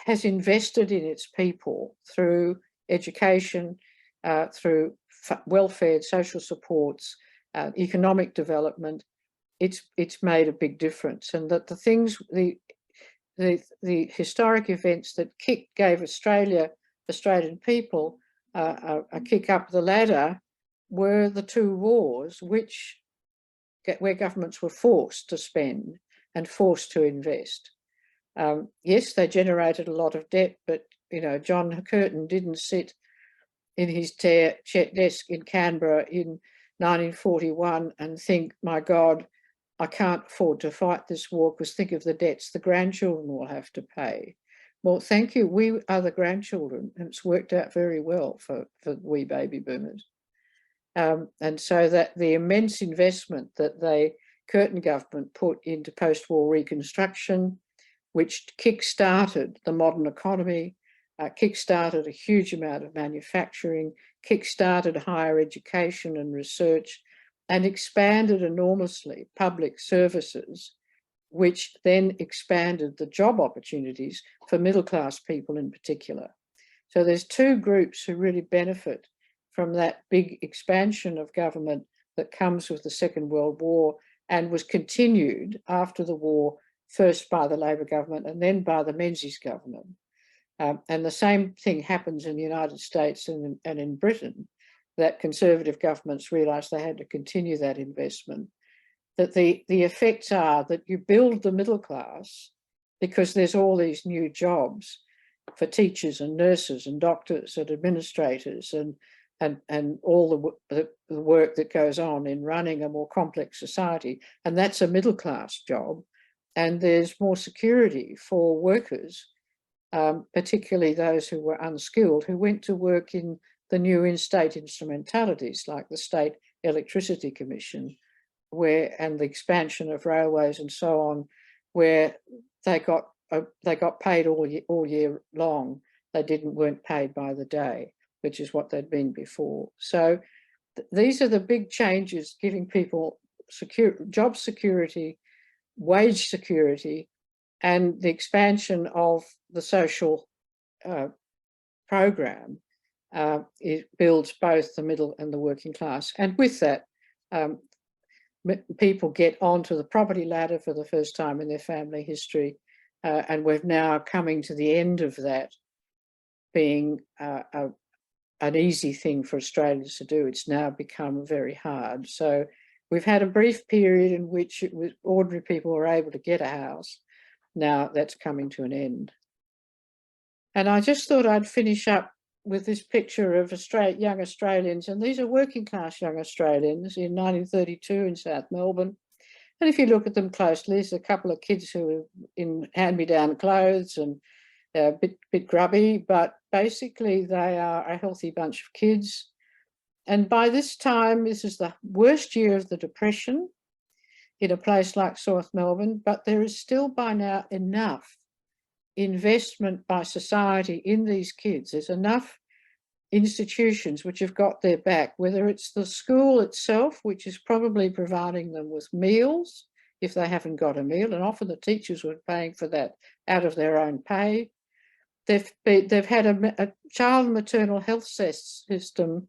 has invested in its people through education, through welfare, social supports, economic development. It's made a big difference, and that the historic events that gave Australian people a kick up the ladder were the two wars, where governments were forced to spend and forced to invest. Yes, they generated a lot of debt, but John Curtin didn't sit in his desk in Canberra in 1941 and think, my God, I can't afford to fight this war because think of the debts the grandchildren will have to pay. Well, thank you. We are the grandchildren, and it's worked out very well for we baby boomers. And so that the immense investment that the Curtin government put into post-war reconstruction, which kick-started the modern economy, kick-started a huge amount of manufacturing, kick-started higher education and research, and expanded enormously public services, which then expanded the job opportunities for middle-class people in particular. So there's two groups who really benefit from that big expansion of government that comes with the Second World War and was continued after the war, first by the Labor government and then by the Menzies government. And the same thing happens in the United States and in Britain, that conservative governments realised they had to continue that investment, that the effects are that you build the middle class because there's all these new jobs for teachers and nurses and doctors and administrators and all the work that goes on in running a more complex society. And that's a middle class job. And there's more security for workers, particularly those who were unskilled, who went to work in the new in-state instrumentalities like the State Electricity Commission, and the expansion of railways and so on, where they got paid all year long. They weren't paid by the day, which is what they'd been before. So these are the big changes, giving people job security, wage security, and the expansion of the social program. It builds both the middle and the working class. And with that, people get onto the property ladder for the first time in their family history. And we're now coming to the end of that being an easy thing for Australians to do. It's now become very hard. So we've had a brief period in which ordinary people were able to get a house. Now that's coming to an end. And I just thought I'd finish up with this picture of young Australians, and these are working class young Australians in 1932 in South Melbourne. And if you look at them closely, there's a couple of kids who are in hand-me-down clothes and a bit grubby, but basically they are a healthy bunch of kids. And by this time, this is the worst year of the Depression in a place like South Melbourne, but there is still by now enough investment by society in these kids. There's enough institutions which have got their back, whether it's the school itself, which is probably providing them with meals if they haven't got a meal, and often the teachers were paying for that out of their own pay. They've had a child maternal health system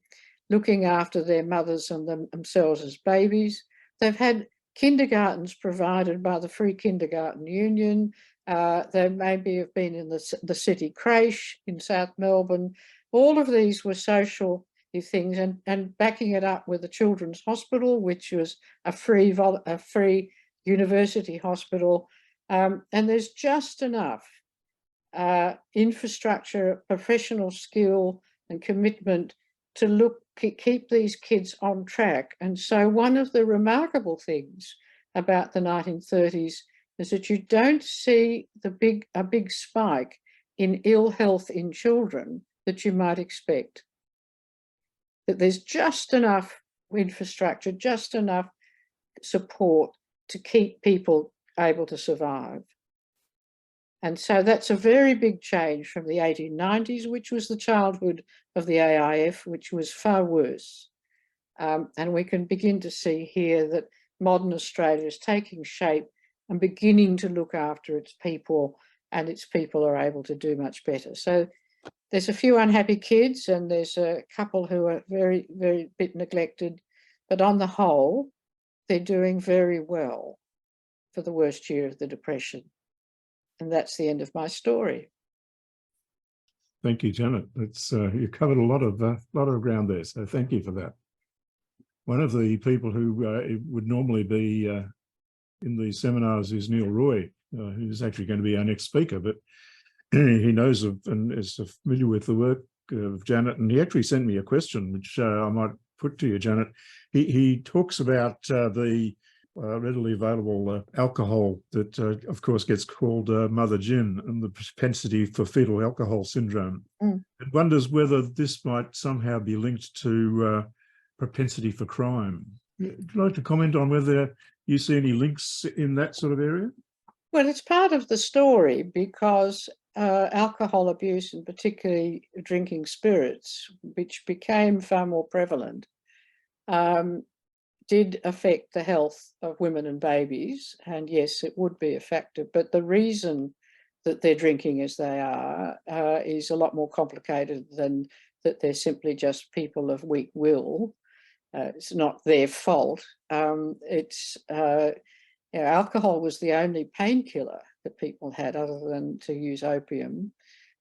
looking after their mothers and themselves as babies. They've had kindergartens provided by the Free Kindergarten Union. They maybe have been in the city creche in South Melbourne. All of these were social things, and backing it up with the Children's Hospital, which was a free university hospital. And there's just enough infrastructure, professional skill and commitment to keep these kids on track. And so one of the remarkable things about the 1930s is that you don't see a big spike in ill health in children that you might expect. That there's just enough infrastructure, just enough support to keep people able to survive. And so that's a very big change from the 1890s, which was the childhood of the AIF, which was far worse. And we can begin to see here that modern Australia is taking shape and beginning to look after its people, and its people are able to do much better. So there's a few unhappy kids, and there's a couple who are very, very bit neglected, but on the whole, they're doing very well for the worst year of the Depression. And that's the end of my story. Thank you, Janet. It's you covered a lot of ground there, so thank you for that. One of the people who would normally be in these seminars is Neil Roy, who's actually going to be our next speaker, but he knows of and is familiar with the work of Janet, and he actually sent me a question, which I might put to you, Janet. He talks about the readily available alcohol that, of course, gets called mother gin, and the propensity for fetal alcohol syndrome. It wonders whether this might somehow be linked to propensity for crime. Would you like to comment on whether you see any links in that sort of area? Well, it's part of the story because alcohol abuse, and particularly drinking spirits, which became far more prevalent, did affect the health of women and babies. And yes, it would be a factor. But the reason that they're drinking as they are is a lot more complicated than that they're simply just people of weak will. It's not their fault. Alcohol was the only painkiller that people had other than to use opium.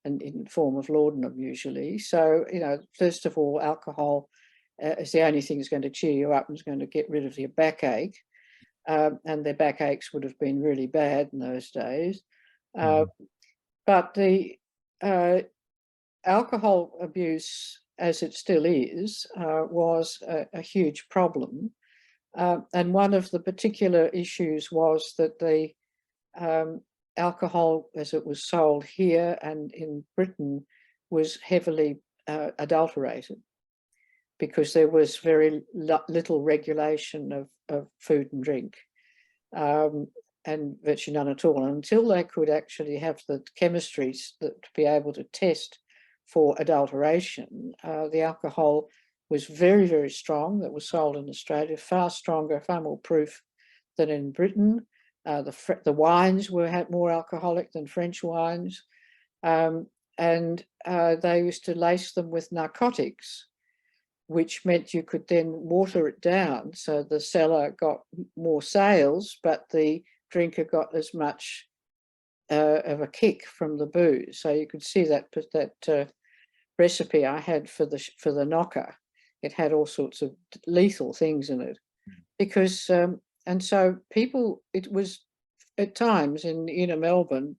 and in the form of laudanum usually. So, first of all, alcohol is the only thing that's going to cheer you up and is going to get rid of your backache. And their backaches would have been really bad in those days. But the alcohol abuse, as it still is, was a huge problem. And one of the particular issues was that the alcohol, as it was sold here and in Britain, was heavily adulterated, because there was very little regulation of food and drink, and virtually none at all. And until they could actually have the chemistries to be able to test for adulteration, the alcohol was very, very strong that was sold in Australia, far stronger, far more proof than in Britain. The wines had more alcoholic than French wines, and they used to lace them with narcotics, which meant you could then water it down, so the seller got more sales, but the drinker got as much of a kick from the booze. So you could see that recipe I had for the knocker. It had all sorts of lethal things in it, because and so people, it was at times in inner Melbourne,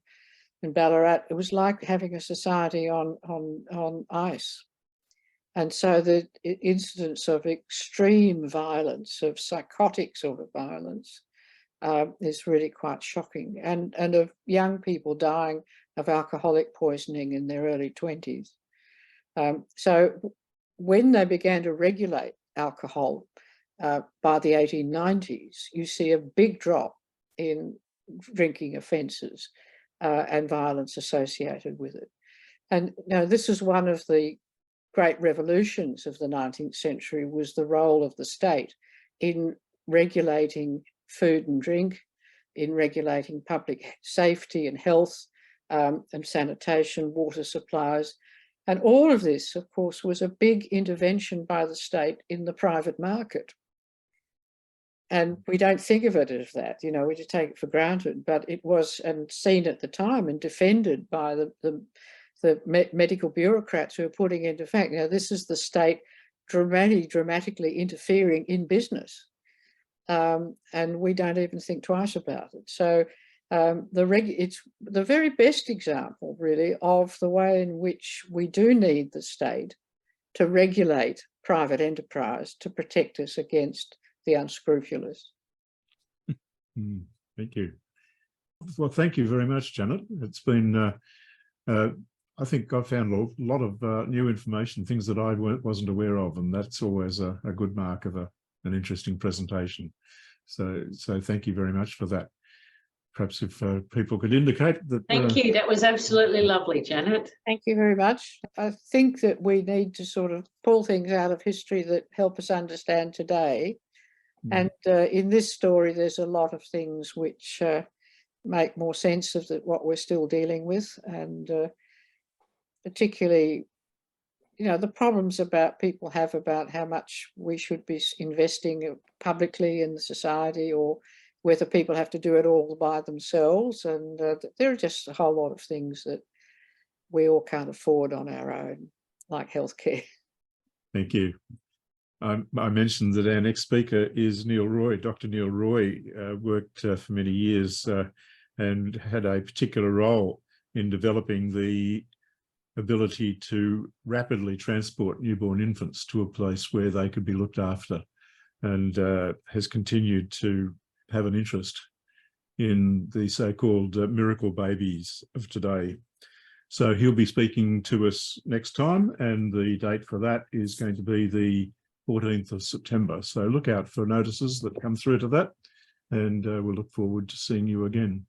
in Ballarat, it was like having a society on ice. And so the incidence of extreme violence, of psychotic sort of violence, is really quite shocking. And of young people dying of alcoholic poisoning in their early 20s. So when they began to regulate alcohol by the 1890s, you see a big drop in drinking offences and violence associated with it. And this is one of the great revolutions of the 19th century, was the role of the state in regulating food and drink, in regulating public safety and health, and sanitation, water supplies. And all of this, of course, was a big intervention by the state in the private market. And we don't think of it as that, we just take it for granted, but it was, and seen at the time and defended by the medical bureaucrats who are putting into fact, this is the state dramatically interfering in business. And we don't even think twice about it. So it's the very best example, really, of the way in which we do need the state to regulate private enterprise to protect us against the unscrupulous. Thank you. Well, thank you very much, Janet. It's been, I think I've found a lot of new information, things that I wasn't aware of, and that's always a good mark of an interesting presentation. So thank you very much for that. Perhaps if people could indicate that. Thank you. That was absolutely lovely, Janet. Thank you very much. I think that we need to sort of pull things out of history that help us understand today. And in this story, there's a lot of things which make more sense of what we're still dealing with, and particularly, the problems people have about how much we should be investing publicly in the society, or whether people have to do it all by themselves. And there are just a whole lot of things that we all can't afford on our own, like healthcare. Thank you. I mentioned that our next speaker is Neil Roy. Dr. Neil Roy worked for many years and had a particular role in developing the ability to rapidly transport newborn infants to a place where they could be looked after, and has continued to have an interest in the so-called miracle babies of today. So he'll be speaking to us next time, and the date for that is going to be the 14th of September. So look out for notices that come through to that, and we'll look forward to seeing you again.